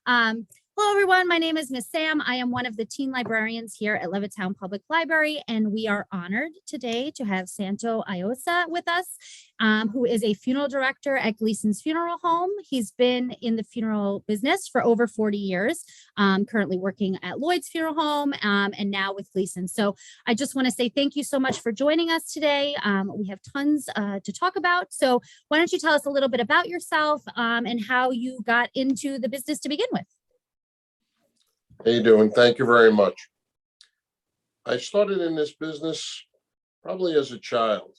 Hello, everyone. My name is Miss Sam. I am one of the teen librarians here at Levittown Public Library, and we are honored today to have Santo Aiosa with us, who is a funeral director at Gleason's Funeral Home. He's been in the funeral business for over 40 years, currently working at Lloyd's Funeral Home, and now with Gleason. So I just want to say thank you so much for joining us today. We have tons to talk about. So why don't you tell us a little bit about yourself and how you got into the business to begin with? How you doing? Thank you very much. I started in this business probably as a child,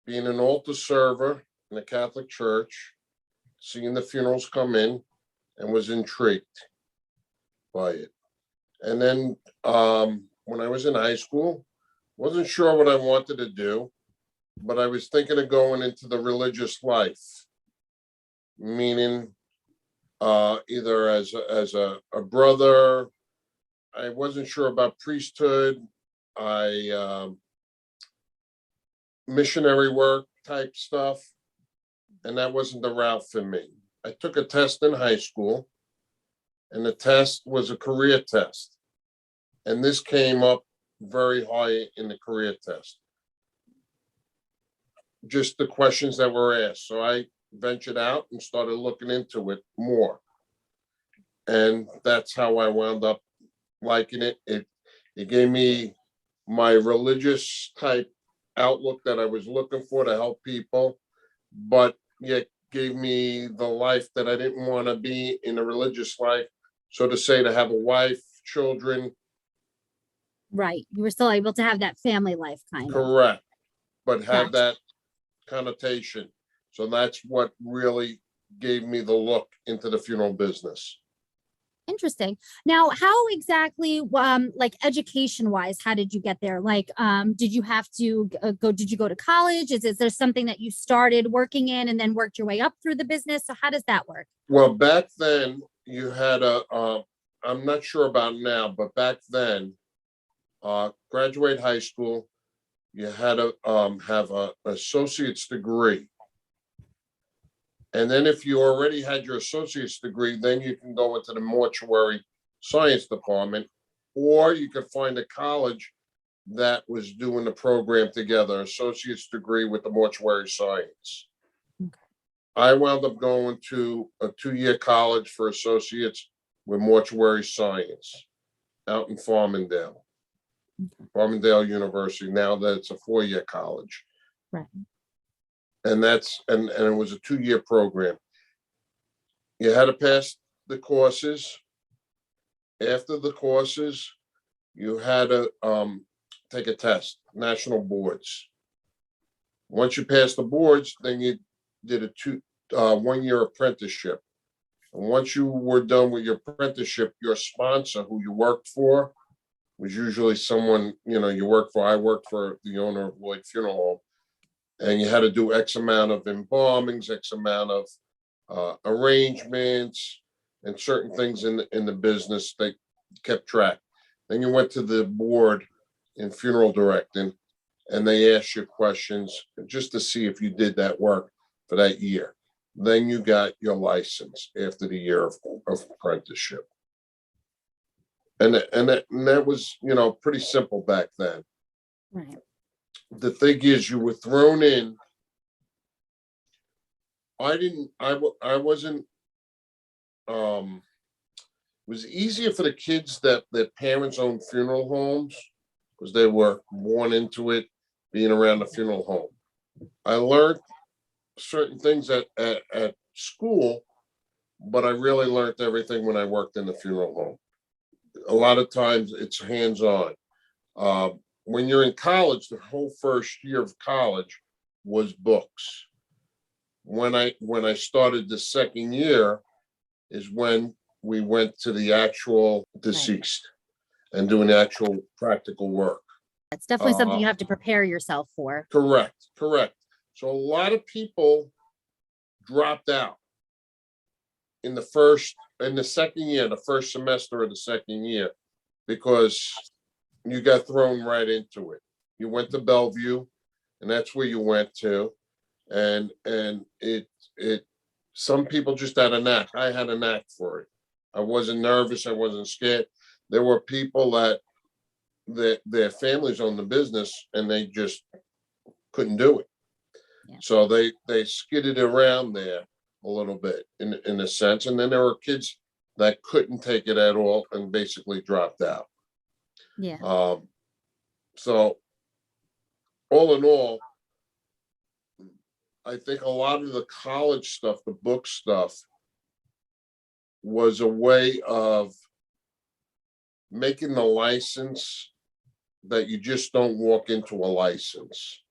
being an altar server in a Catholic church, seeing the funerals come in, and was intrigued by it. And then when I was in high school, wasn't sure what I wanted to do, but I was thinking of going into the religious life, meaning either as a brother. I wasn't sure about priesthood. Missionary work type stuff, and that wasn't the route for me. I took a test in high school, and the test was a career test, and this came up very high in the career test. Just the questions that were asked. So I ventured out and started looking into it more. And that's how I wound up liking it. It gave me my religious type outlook that I was looking for to help people, but yet gave me the life that I didn't want to be in a religious life. So to say, to have a wife, children. Right. You were still able to have that family life kind of. Correct. But have that connotation. So that's what really gave me the look into the funeral business. Interesting. Now, how exactly, like education wise, how did you get there? Like, did you have to did you go to college? Is there something that you started working in and then worked your way up through the business? So how does that work? Well, back then you had I'm not sure about now, but back then, graduate high school, you had to have an associate's degree. And then if you already had your associate's degree, then you can go into the mortuary science department, or you could find a college that was doing the program together, associate's degree with the mortuary science. Okay. I wound up going to a 2-year college for associates with mortuary science out in Farmingdale. Okay. Farmingdale University. Now that it's a 4-year college. Right. And that's and it was a 2-year program. You had to pass the courses. After the courses, you had to take a test, national boards. Once you passed the boards, then you did a 1-year apprenticeship. And once you were done with your apprenticeship, your sponsor, who you worked for, was usually someone you worked for. I worked for the owner of Lloyd Funeral Home. And you had to do X amount of embalmings, X amount of arrangements, and certain things in the business. They kept track. Then you went to the board in funeral directing, and they asked you questions just to see if you did that work for that year. Then you got your license after the year of apprenticeship. And that was, pretty simple back then. Right. The thing is, you were thrown in. I wasn't, it was easier for the kids that their parents owned funeral homes because they were born into it, being around the funeral home. I learned certain things at school, but I really learned everything when I worked in the funeral home. A lot of times it's hands-on. When you're in college, the whole first year of college was books. When I started the second year is when we went to the actual deceased and doing actual practical work. It's definitely something you have to prepare yourself for. Correct. So a lot of people dropped out in the second year, the first semester of the second year, because you got thrown right into it. You went to Bellevue, and that's where you went to, and it some people just had a knack. I had a knack for it. I wasn't nervous. I wasn't scared. There were people that their families owned the business and they just couldn't do it. Yeah. So they skidded around there a little bit in a sense. And then there were kids that couldn't take it at all and basically dropped out. Yeah. So all in all, I think a lot of the college stuff, the book stuff, was a way of making the license that you just don't walk into a license.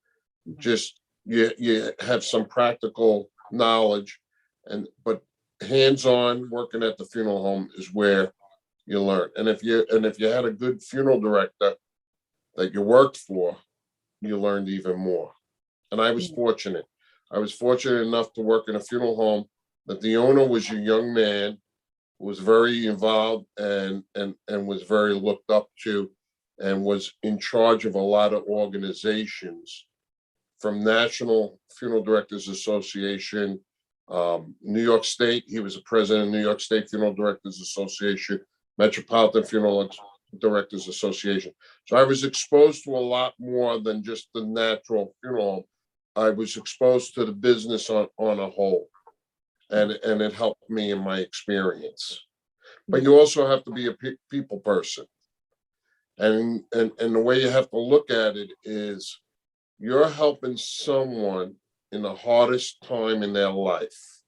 Just you have some practical knowledge, but hands-on working at the funeral home is where you learn. And if you had a good funeral director that you worked for, you learned even more. And I was fortunate. I was fortunate enough to work in a funeral home that the owner was a young man who was very involved and was very looked up to and was in charge of a lot of organizations from National Funeral Directors Association, New York State. He was the president of New York State Funeral Directors Association, Metropolitan Funeral Directors Association. So I was exposed to a lot more than just the natural funeral home. I was exposed to the business on a whole, and it helped me in my experience. But you also have to be a people person, and the way you have to look at it is you're helping someone in the hardest time in their life.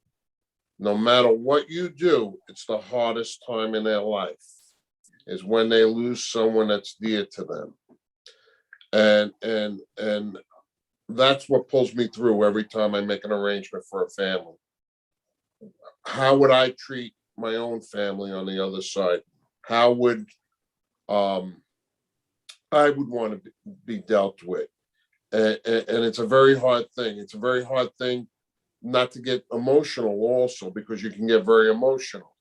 No matter what you do, it's the hardest time in their life is when they lose someone that's dear to them, and that's what pulls me through every time I make an arrangement for a family. How would I treat my own family on the other side? How would I would want to be dealt with? And it's a very hard thing. It's a very hard thing not to get emotional also, because you can get very emotional.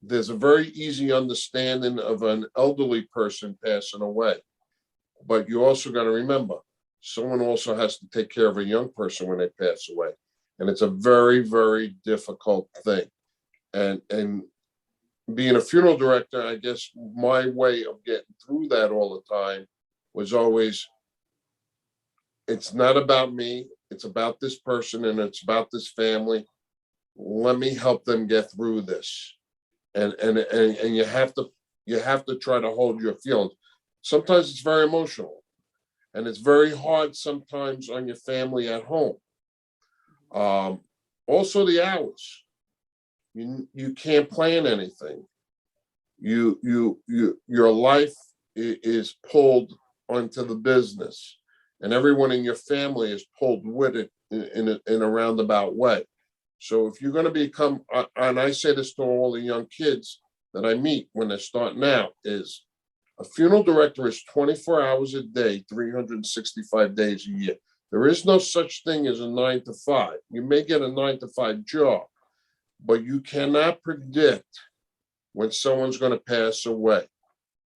There's a very easy understanding of an elderly person passing away, but you also got to remember, someone also has to take care of a young person when they pass away. And it's a very, very difficult thing. And being a funeral director, I guess my way of getting through that all the time was always, it's not about me, it's about this person and it's about this family. Let me help them get through this. And you have to try to hold your feelings. Sometimes it's very emotional. And it's very hard sometimes on your family at home. Also the hours. You can't plan anything. Your life is pulled onto the business, and everyone in your family is pulled with it in a roundabout way. So if you're going to become, and I say this to all the young kids that I meet when they're starting out, is a funeral director is 24 hours a day, 365 days a year. There is no such thing as a 9 to 5. You may get a 9 to 5 job, but you cannot predict when someone's going to pass away.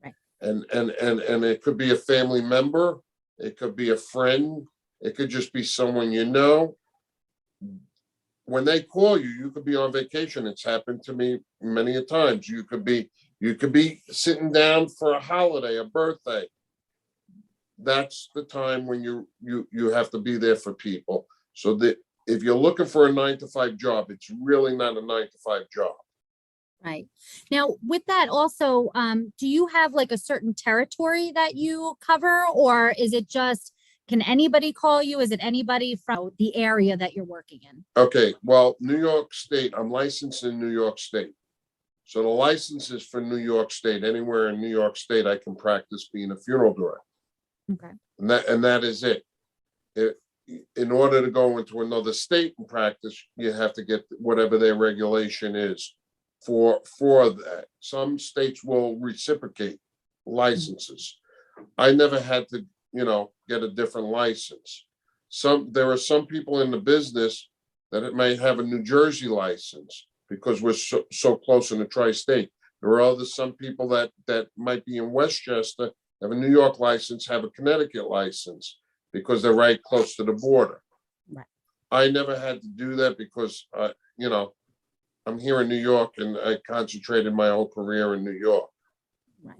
Right. And it could be a family member, it could be a friend, it could just be someone you know. When they call you, you could be on vacation. It's happened to me many a times. You could be sitting down for a holiday, a birthday. That's the time when you have to be there for people. So that if you're looking for a 9 to 5 job, it's really not a 9 to 5 job. Right. Now, with that also, do you have like a certain territory that you cover, or is it just, can anybody call you? Is it anybody from the area that you're working in? Okay, well, New York State, I'm licensed in New York State. So the license is for New York State. Anywhere in New York State, I can practice being a funeral director. Okay. And that is it. In order to go into another state and practice, you have to get whatever their regulation is for that. Some states will reciprocate licenses. I never had to, get a different license. There are some people in the business that it may have a New Jersey license because we're so close in the tri-state. There are some people that might be in Westchester, have a New York license, have a Connecticut license because they're right close to the border. Right. I never had to do that because, I'm here in New York and I concentrated my whole career in New York. Right.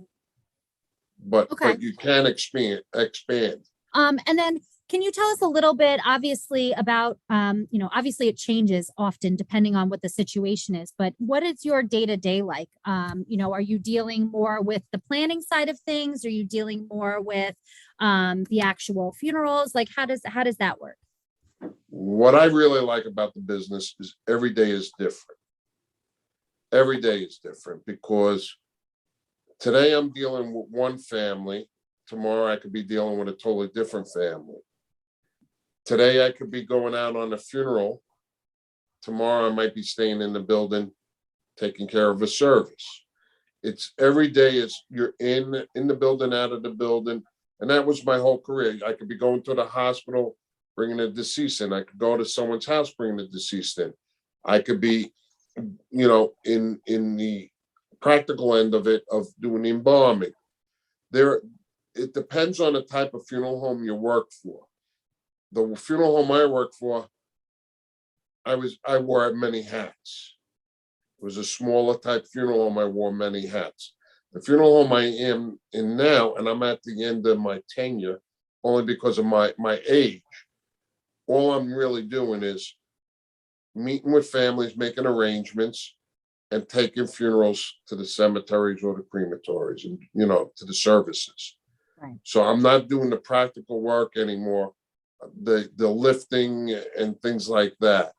But Okay. you can expand. And then can you tell us a little bit, obviously, about, obviously it changes often depending on what the situation is, but what is your day-to-day like? Are you dealing more with the planning side of things? Are you dealing more with the actual funerals? Like, how does that work? What I really like about the business is every day is different. Every day is different because today I'm dealing with one family. Tomorrow I could be dealing with a totally different family. Today I could be going out on a funeral. Tomorrow I might be staying in the building, taking care of a service. It's every day is you're in the building, out of the building. And that was my whole career. I could be going to the hospital, bringing a deceased in. I could go to someone's house, bringing the deceased in. I could be, in the practical end of it, of doing embalming. It depends on the type of funeral home you work for. The funeral home I worked for, I wore many hats. It was a smaller type funeral home. I wore many hats. The funeral home I am in now, and I'm at the end of my tenure, only because of my age. All I'm really doing is meeting with families, making arrangements, and taking funerals to the cemeteries or the crematories, and to the services. Right. So I'm not doing the practical work anymore, the lifting and things like that.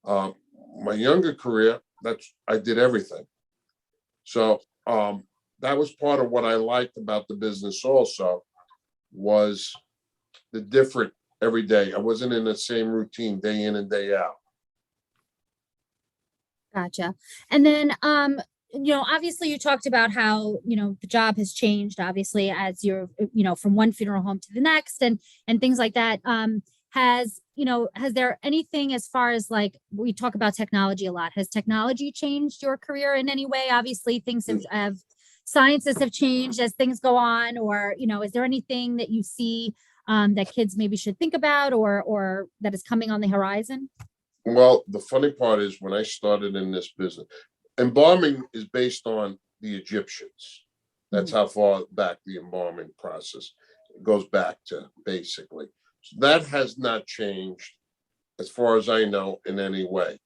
My younger career, I did everything. So that was part of what I liked about the business also, was the different every day. I wasn't in the same routine day in and day out. Gotcha. And then, obviously you talked about how, the job has changed, obviously, as you're, from one funeral home to the next and things like that. Has there anything as far as, like, we talk about technology a lot. Has technology changed your career in any way? Obviously, things have sciences have changed as things go on, or, is there anything that you see that kids maybe should think about or that is coming on the horizon? Well, the funny part is when I started in this business, embalming is based on the Egyptians. That's how far back the embalming process goes back to, basically. So that has not changed, as far as I know, in any way.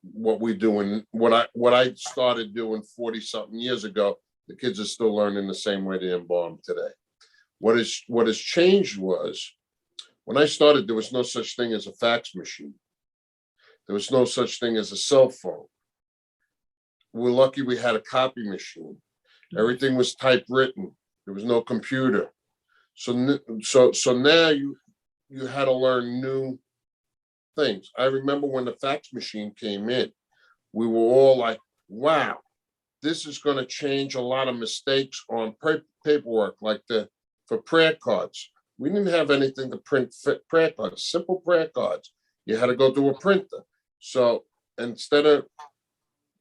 What we do and what I started doing 40 something years ago, the kids are still learning the same way to embalm today. What has changed was, when I started, there was no such thing as a fax machine. There was no such thing as a cell phone. We're lucky we had a copy machine. Everything was typewritten. There was no computer. So now you had to learn new things. I remember when the fax machine came in, we were all like, wow, this is going to change a lot of mistakes on paperwork, like for prayer cards. We didn't have anything to print prayer cards, simple prayer cards. You had to go to a printer. So instead of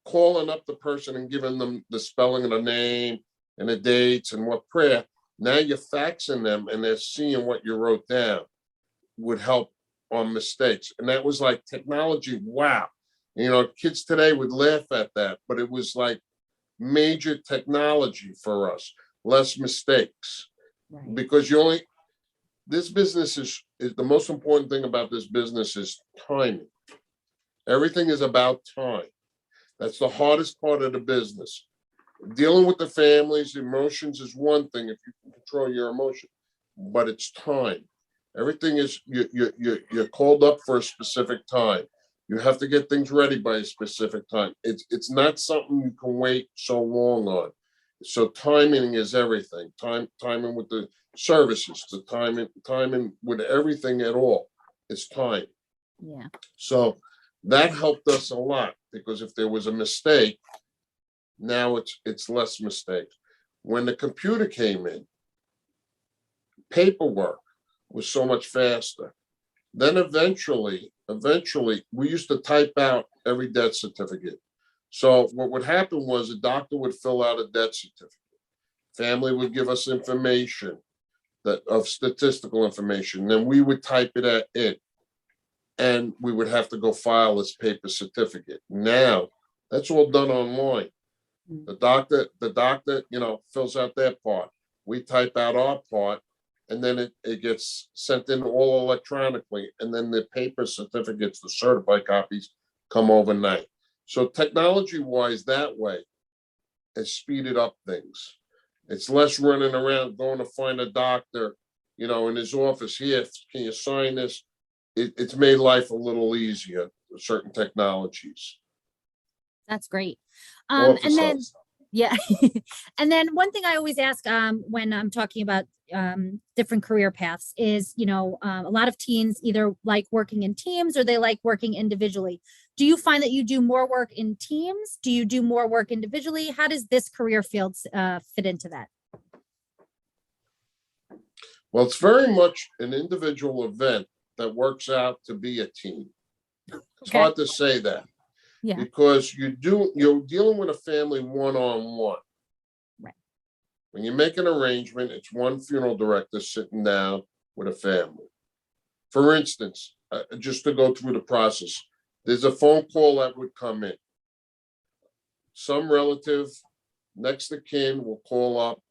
calling up the person and giving them the spelling of the name and the dates and what prayer, now you're faxing them and they're seeing what you wrote down, would help on mistakes. And that was like technology. Wow. Kids today would laugh at that, but it was like major technology for us, less mistakes. Right. Because this business is the most important thing about this business is timing. Everything is about time. That's the hardest part of the business. Dealing with the families, emotions is one thing if you can control your emotion, but it's time. Everything is you're called up for a specific time. You have to get things ready by a specific time. It's not something you can wait so long on. So timing is everything. Timing with the services, the timing with everything at all. It's time. Yeah. So that helped us a lot, because if there was a mistake, now it's less mistakes. When the computer came in, paperwork was so much faster. Then eventually, we used to type out every death certificate. So what would happen was a doctor would fill out a death certificate. Family would give us information of statistical information. Then we would type it in. and we would have to go file this paper certificate. Now, that's all done online. The doctor, fills out their part. We type out our part, and then it gets sent in all electronically. And then the paper certificates, the certified copies, come overnight. So technology-wise, that way, has speeded up things. It's less running around going to find a doctor, in his office. Here, can you sign this? It's made life a little easier, certain technologies. That's great. Office And then, hours. yeah. And then one thing I always ask when I'm talking about different career paths is, a lot of teens either like working in teams or they like working individually. Do you find that you do more work in teams? Do you do more work individually? How does this career field fit into that? Well, it's very much an individual event that works out to be a team. It's Okay. hard to say that Yeah. because you're dealing with a family one-on-one. Right. When you make an arrangement, it's one funeral director sitting down with a family. For instance, just to go through the process, there's a phone call that would come in. Some relative next to kin will call up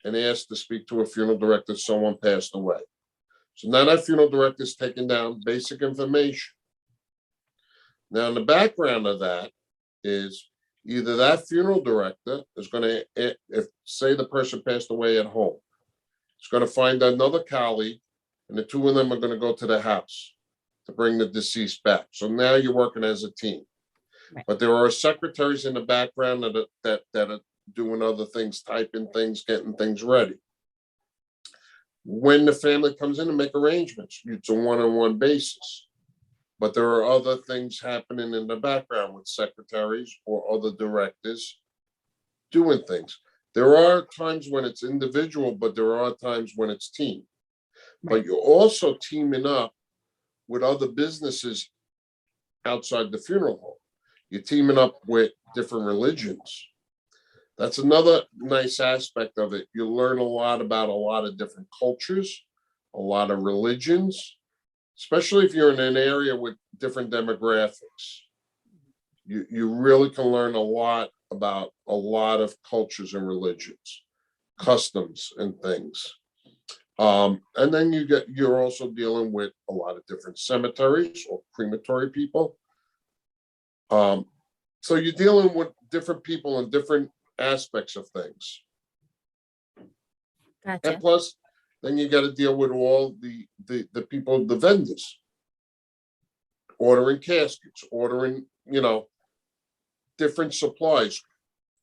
and ask to speak to a funeral director. Someone passed away. So now that funeral director is taking down basic information. Now, in the background of that is either that funeral director is going to, if say the person passed away at home, it's going to find another colleague, and the two of them are going to go to the house to bring the deceased back. So now you're working as a team. Right. But there are secretaries in the background that are doing other things, typing things, getting things ready. When the family comes in to make arrangements, it's a one-on-one basis. But there are other things happening in the background with secretaries or other directors doing things. There are times when it's individual, but there are times when it's team. Right. But you're also teaming up with other businesses outside the funeral home. You're teaming up with different religions. That's another nice aspect of it. You learn a lot about a lot of different cultures, a lot of religions, especially if you're in an area with different demographics. You really can learn a lot about a lot of cultures and religions, customs and things. And then you're also dealing with a lot of different cemeteries or crematory people. So you're dealing with different people and different aspects of things. Gotcha. And plus, then you got to deal with all the people, the vendors, ordering caskets, ordering, different supplies,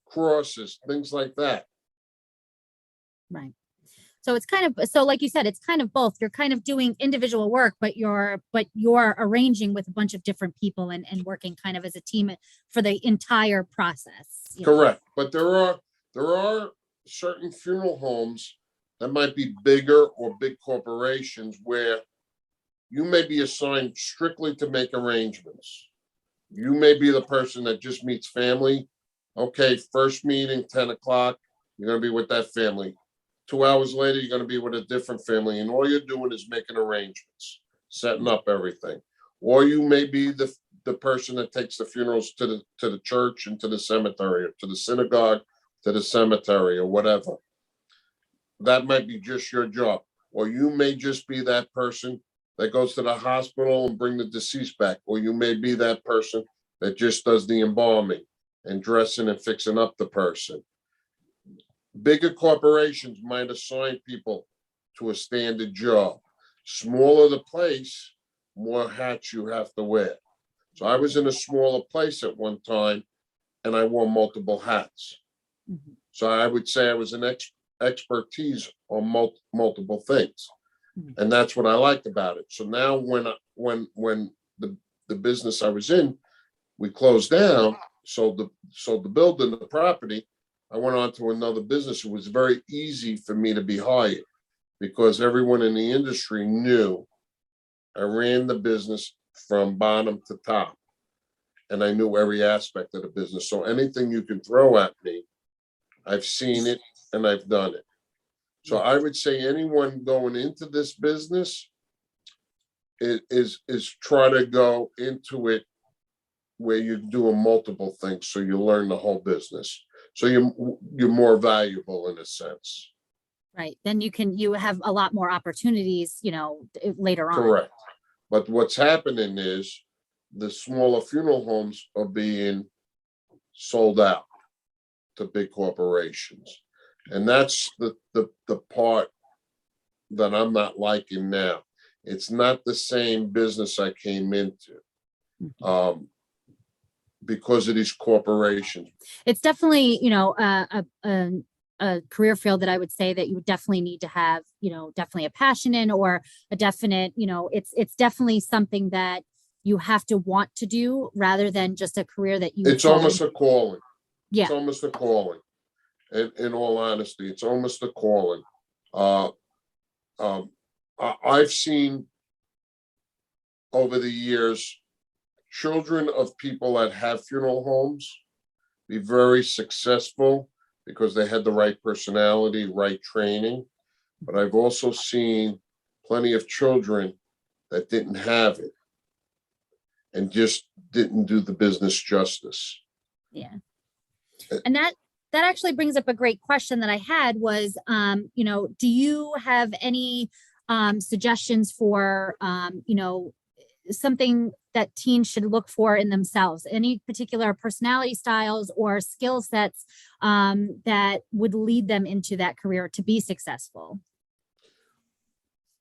crosses, things like that. Right. So it's so like you said, it's kind of both. You're kind of doing individual work, but you're arranging with a bunch of different people and working kind of as a team for the entire process. Correct. But there are certain funeral homes that might be bigger or big corporations where you may be assigned strictly to make arrangements. You may be the person that just meets family. Okay, first meeting, 10 o'clock, you're going to be with that family. 2 hours later, you're going to be with a different family. And all you're doing is making arrangements, setting up everything. Or you may be the person that takes the funerals to the church and to the cemetery, or to the synagogue, to the cemetery, or whatever. That might be just your job. Or you may just be that person that goes to the hospital and bring the deceased back. Or you may be that person that just does the embalming and dressing and fixing up the person. Bigger corporations might assign people to a standard job. Smaller the place, more hats you have to wear. So I was in a smaller place at one time, and I wore multiple hats. Mm-hmm. So I would say I was an expertise on multiple things. Mm-hmm. And that's what I liked about it. So now when the business I was in, we closed down, sold the building, the property, I went on to another business. It was very easy for me to be hired because everyone in the industry knew I ran the business from bottom to top, and I knew every aspect of the business. So anything you can throw at me, I've seen it and I've done it. So I would say anyone going into this business, is try to go into it where you're doing multiple things, so you learn the whole business. So you're more valuable in a sense. Right. Then you have a lot more opportunities, later on. Correct. But what's happening is the smaller funeral homes are being sold out to big corporations. And that's the part that I'm not liking now. It's not the same business I came into. Because of these corporations. It's definitely, a career field that I would say that you would definitely need to have, definitely a passion in, or a definite, it's definitely something that you have to want to do rather than just a career that you. It's almost a calling. Yeah. It's almost a calling. In all honesty, it's almost a calling. I've seen over the years children of people that have funeral homes be very successful because they had the right personality, right training. But I've also seen plenty of children that didn't have it and just didn't do the business justice. Yeah. And that actually brings up a great question that I had was, do you have any suggestions for, something that teens should look for in themselves? Any particular personality styles or skill sets that would lead them into that career to be successful?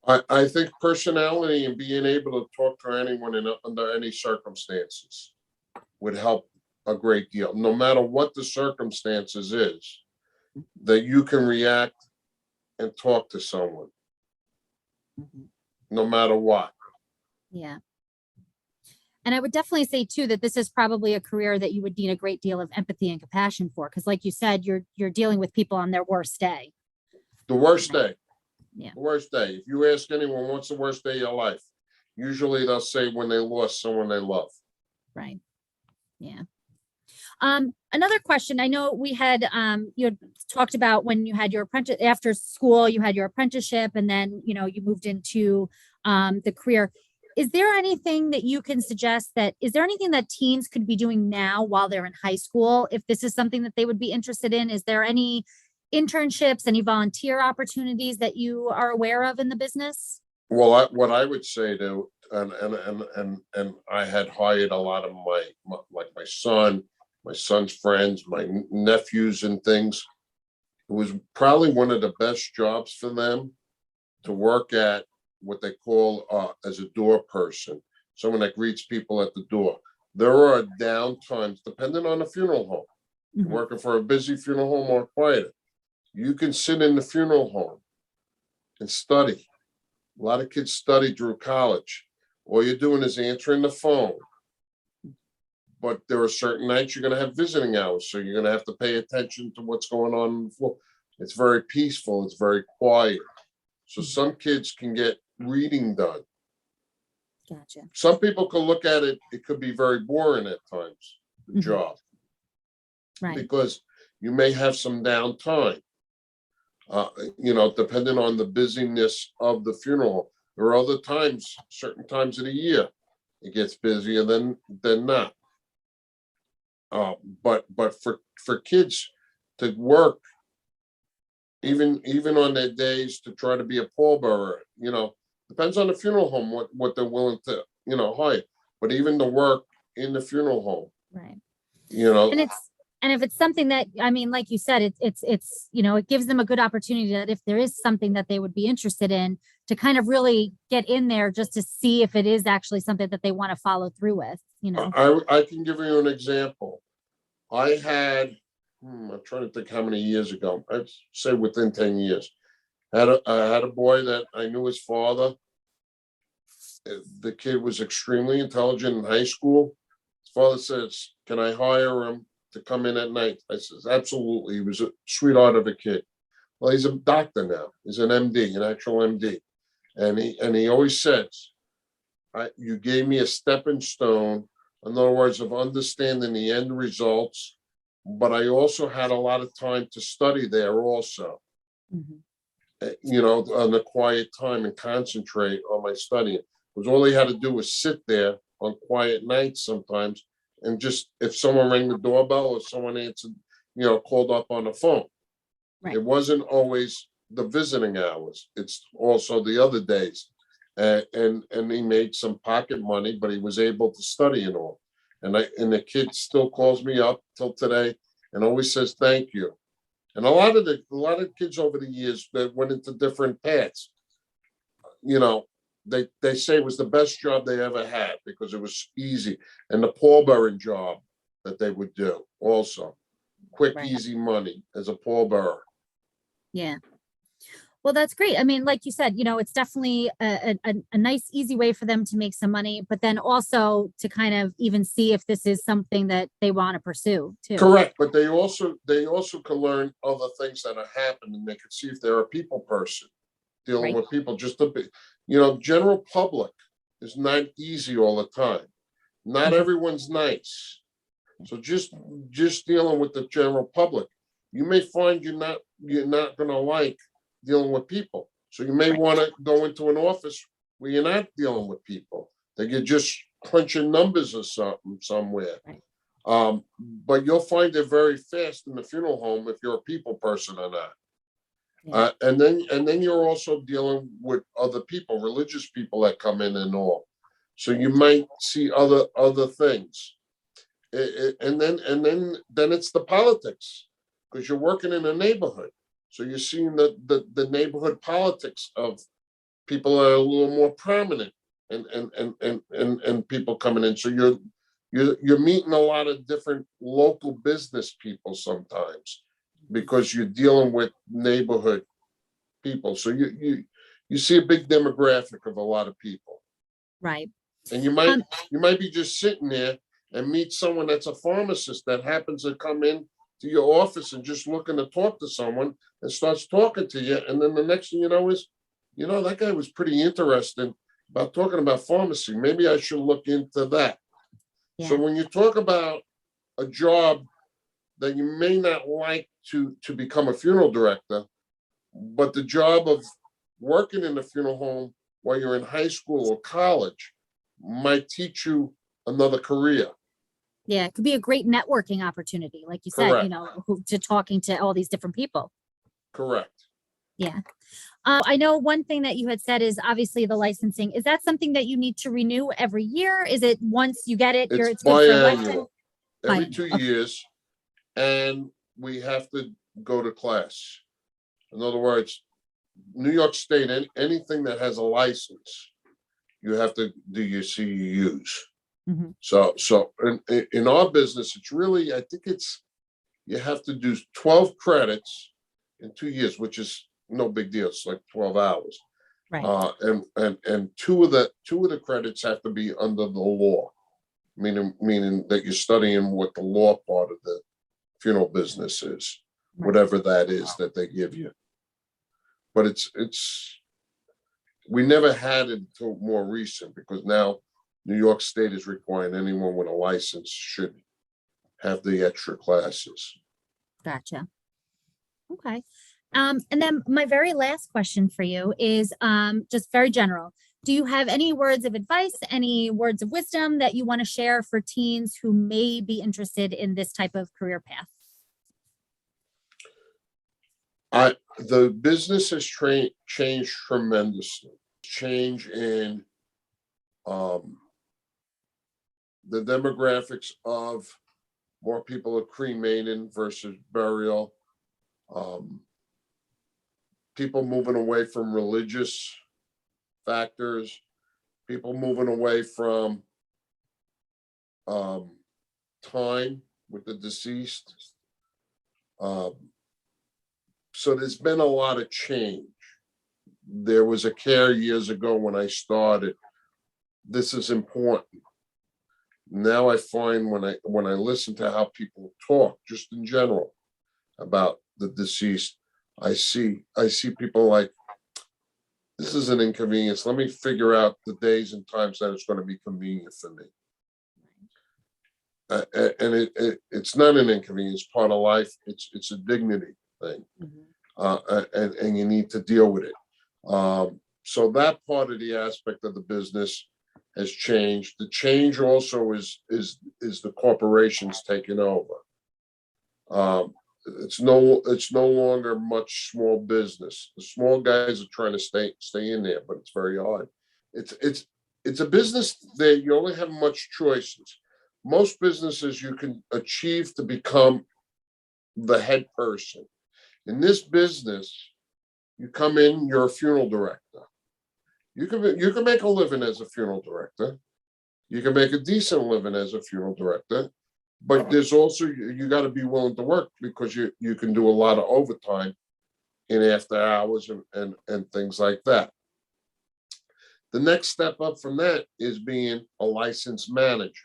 I think personality and being able to talk to anyone under any circumstances would help a great deal. No matter what the circumstances is, that you can react and talk to someone, no matter what. Yeah. And I would definitely say too that this is probably a career that you would need a great deal of empathy and compassion for, because like you said, you're dealing with people on their worst day. The worst day. Yeah. The worst day. If you ask anyone what's the worst day of your life, usually they'll say when they lost someone they love. Right. Yeah. Another question. I know we had you had talked about when you had your apprentice after school, you had your apprenticeship, and then you moved into the career. Is there anything that you can suggest is there anything that teens could be doing now while they're in high school, if this is something that they would be interested in? Is there any internships, any volunteer opportunities that you are aware of in the business? Well, what I would say to, and I had hired a lot of my son's friends, my nephews and things. It was probably one of the best jobs for them to work at what they call as a door person, someone that greets people at the door. There are downtimes, depending on the funeral home. Mm-hmm. Working for a busy funeral home or quieter, you can sit in the funeral home and study. A lot of kids study through college. All you're doing is answering the phone. But there are certain nights you're going to have visiting hours, so you're going to have to pay attention to what's going on the floor. It's very peaceful. It's very quiet. So some kids can get reading done. Gotcha. Some people can look at it. It could be very boring at times, the job. Right. Because you may have some downtime, depending on the busyness of the funeral. There are other times, certain times of the year, it gets busier than not. But for kids to work, even on their days to try to be a pallbearer, depends on the funeral home what they're willing to hire. But even the work in the funeral home, right? And if it's something that, I mean, like you said, it gives them a good opportunity that if there is something that they would be interested in, to kind of really get in there just to see if it is actually something that they want to follow through with. I can give you an example. I had, I'm trying to think how many years ago. I'd say within 10 years. I had a boy that I knew his father. The kid was extremely intelligent in high school. His father says, "Can I hire him to come in at night?" I says, "Absolutely." He was a sweetheart of a kid. Well, he's a doctor now. He's an MD, an actual MD. And he always says, you gave me a stepping stone, in other words, of understanding the end results, but I also had a lot of time to study there also. On the quiet time and concentrate on my studying. It because all he had to do was sit there on quiet nights sometimes, and just if someone rang the doorbell or someone answered, called up on the phone. Right. It wasn't always the visiting hours. It's also the other days. And he made some pocket money, but he was able to study and all. And the kid still calls me up till today and always says thank you. And a lot of kids over the years that went into different paths, they say it was the best job they ever had because it was easy. And the pallbearing job that they would do also. Quick, Right. easy money as a pallbearer. Yeah. Well, that's great. I mean, like you said, it's definitely a nice, easy way for them to make some money, but then also to kind of even see if this is something that they want to pursue too. Correct. But they also can learn other things that are happening. They can see if they're a people person dealing with people. Just a bit, general public is not easy all the time. Not everyone's nice. So just dealing with the general public, you may find you're not going to like dealing with people. So you may want to go into an office where you're not dealing with people, that you're just crunching numbers or something somewhere. Right. But you'll find it very fast in the funeral home if you're a people person or not. Yeah. And then you're also dealing with other people, religious people that come in and all. So you might see other things. And then it's the politics, because you're working in a neighborhood. So you're seeing the neighborhood politics of people that are a little more prominent and people coming in. So you're meeting a lot of different local business people sometimes, because you're dealing with neighborhood people. So you see a big demographic of a lot of people. Right. And you might be just sitting there and meet someone that's a pharmacist that happens to come in to your office and just looking to talk to someone and starts talking to you. And then the next thing you know is, that guy was pretty interested about talking about pharmacy. Maybe I should look into that. Yeah. So when you talk about a job that you may not like to become a funeral director, but the job of working in a funeral home while you're in high school or college might teach you another career. Yeah, it could be a great networking opportunity, like you Correct. said, to talking to all these different people. Correct. Yeah. I know one thing that you had said is obviously the licensing. Is that something that you need to renew every year? Is it once you get it, It's good for a biannual, lifetime? every Biannual, 2 years, and we have to go to class. In other words, New York State, anything that has a license, you have to do your CEUs. Mhm. So in our business, it's really, I think you have to do 12 credits in 2 years, which is no big deal. It's like 12 hours. Right. And two of the credits have to be under the law, meaning that you're studying what the law part of the funeral business is, Right. whatever that is that they give you. But we never had it until more recent, because now New York State is requiring anyone with a license should have the extra classes. Gotcha. Okay. And then my very last question for you is just very general. Do you have any words of advice, any words of wisdom that you want to share for teens who may be interested in this type of career path? The business has changed tremendously. Change in the demographics of more people are cremating versus burial. People moving away from religious factors. People moving away from time with the deceased. So there's been a lot of change. There was a care years ago when I started. This is important. Now I find when I listen to how people talk, just in general, about the deceased, I see people like, this is an inconvenience. Let me figure out the days and times that it's going to be convenient for me. And it's not an inconvenience, part of life. It's a dignity thing. Mhm. And you need to deal with it. so that part of the aspect of the business has changed. The change also is the corporations taking over. It's no longer much small business. The small guys are trying to stay in there, but it's very hard. It's a business that you only have much choices. Most businesses you can achieve to become the head person. In this business, you come in, you're a funeral director. You can make a living as a funeral director. You can make a decent living as a funeral director, but there's also, you got to be willing to work, because you can do a lot of overtime in after hours and things like that. The next step up from that is being a licensed manager.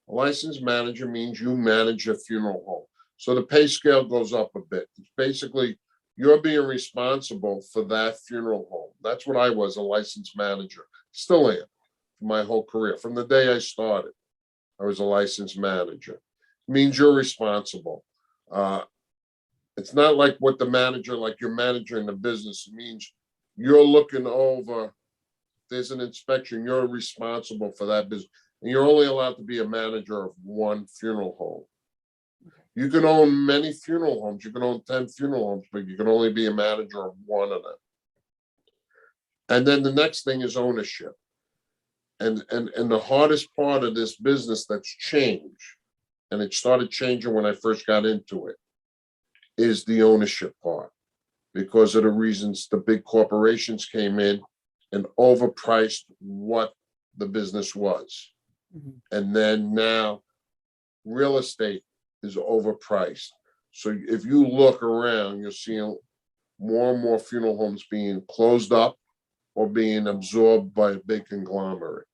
A licensed manager means you manage a funeral home. So the pay scale goes up a bit. It's basically, you're being responsible for that funeral home. That's what I was, a licensed manager. Still am for my whole career. From the day I started, I was a licensed manager. It means you're responsible. It's not like what the manager, like your manager in the business. It means you're looking over, there's an inspection, you're responsible for that business. And you're only allowed to be a manager of one funeral home. You can own many funeral homes. You can own 10 funeral homes, but you can only be a manager of one of them. And then the next thing is ownership. And the hardest part of this business that's changed, and it started changing when I first got into it, is the ownership part. Because of the reasons the big corporations came in and overpriced what the business was. Mm-hmm. And then now real estate is overpriced. So if you look around, you're seeing more and more funeral homes being closed up or being absorbed by a big conglomerate.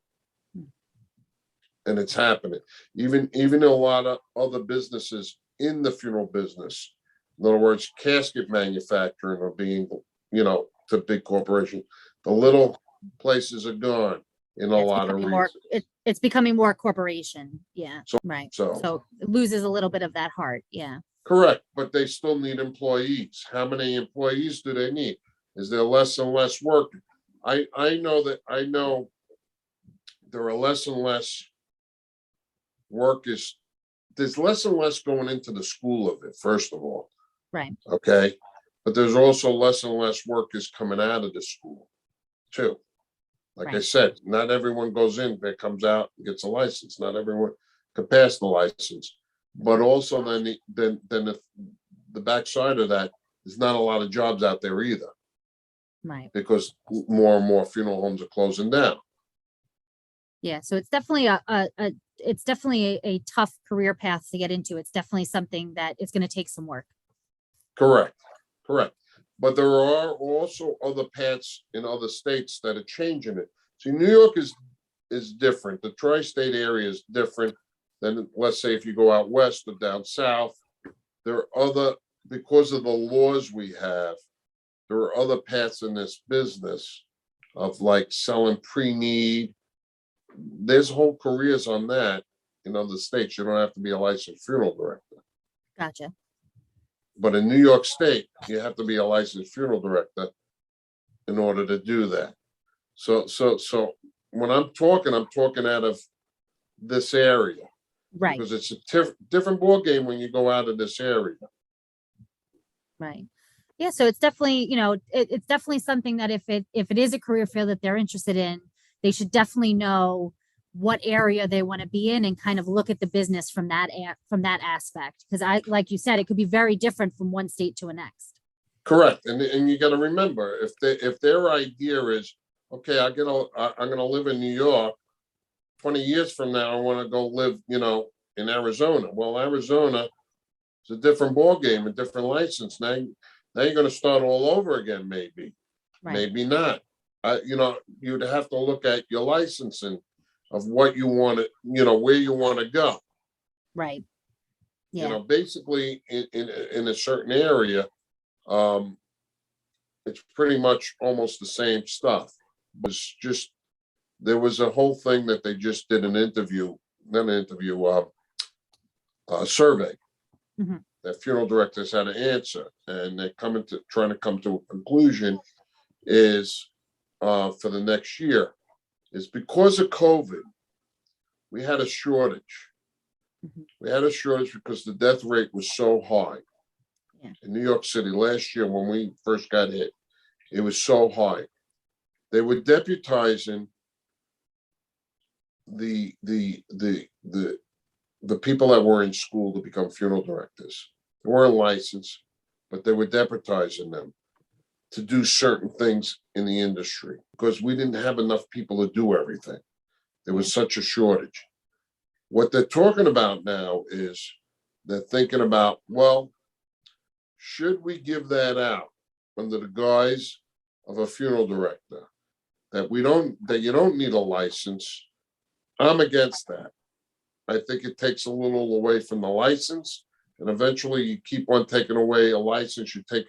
And it's happening. Even a lot of other businesses in the funeral business, in other words, casket manufacturing, are being, to big corporations. The little places are gone in a lot of reasons. It's becoming more corporation. Yeah. So, right. So it loses a little bit of that heart. Yeah. Correct. But they still need employees. How many employees do they need? Is there less and less work? I know there are less and less workers. There's less and less going into the school of it, first of all. Right. Okay. But there's also less and less workers coming out of the school, too. Like I said, not everyone goes in, but comes out and gets a license. Not everyone can pass the license. But also then the backside of that, there's not a lot of jobs out there either. Right. Because more and more funeral homes are closing down. Yeah. So it's definitely a tough career path to get into. It's definitely something that it's going to take some work. Correct. But there are also other paths in other states that are changing it. See, New York is different. The tri-state area is different than, let's say, if you go out west or down south. There are other, because of the laws we have, there are other paths in this business of like selling pre-need. There's whole careers on that in other states. You don't have to be a licensed funeral director. Gotcha. But in New York State, you have to be a licensed funeral director in order to do that. So when I'm talking out of this area. Right. Because it's a different ball game when you go out of this area. Right. Yeah. So it's definitely, it's definitely something that if it is a career field that they're interested in, they should definitely know what area they want to be in and kind of look at the business from that aspect. Because like you said, it could be very different from one state to the next. Correct. And you got to remember, if their idea is, okay, I'm going to live in New York, 20 years from now, I want to go live, in Arizona. Well, Arizona is a different ball game, a different license. Now you're going to start all over again, maybe. Right. Maybe not. You'd have to look at your licensing of what you want to, where you want to go. Right. Yeah. Basically in a certain area, it's pretty much almost the same stuff. It's just, there was a whole thing that they just did a survey that funeral directors had to answer, and they're trying to come to a conclusion is for the next year is because of COVID, we had a shortage. Mhm. We had a shortage because the death rate was so high. Yeah. In New York City last year when we first got hit, it was so high. They were deputizing the people that were in school to become funeral directors. They weren't licensed, but they were deputizing them to do certain things in the industry because we didn't have enough people to do everything. There was such a shortage. What they're talking about now is they're thinking about, well, should we give that out under the guise of a funeral director? That you don't need a license. I'm against that. I think it takes a little away from the license, and eventually you keep on taking away a license, you take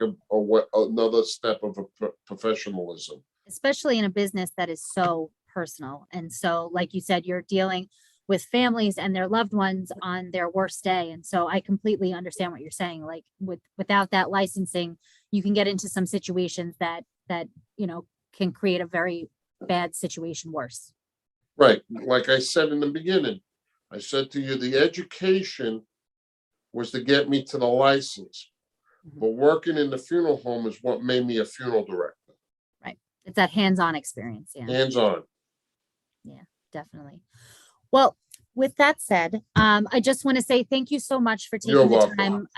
another step of professionalism. Especially in a business that is so personal. And so, like you said, you're dealing with families and their loved ones on their worst day. And so I completely understand what you're saying. Like without that licensing, you can get into some situations that, can create a very bad situation worse. Right. Like I said in the beginning, I said to you, the education was to get me to the license. Mhm. But working in the funeral home is what made me a funeral director. Right. It's that hands-on experience. Yeah. Hands-on. Yeah, definitely. Well, with that said, I just want to say thank you so much for You're taking the welcome. time.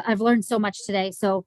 I've learned so much today. So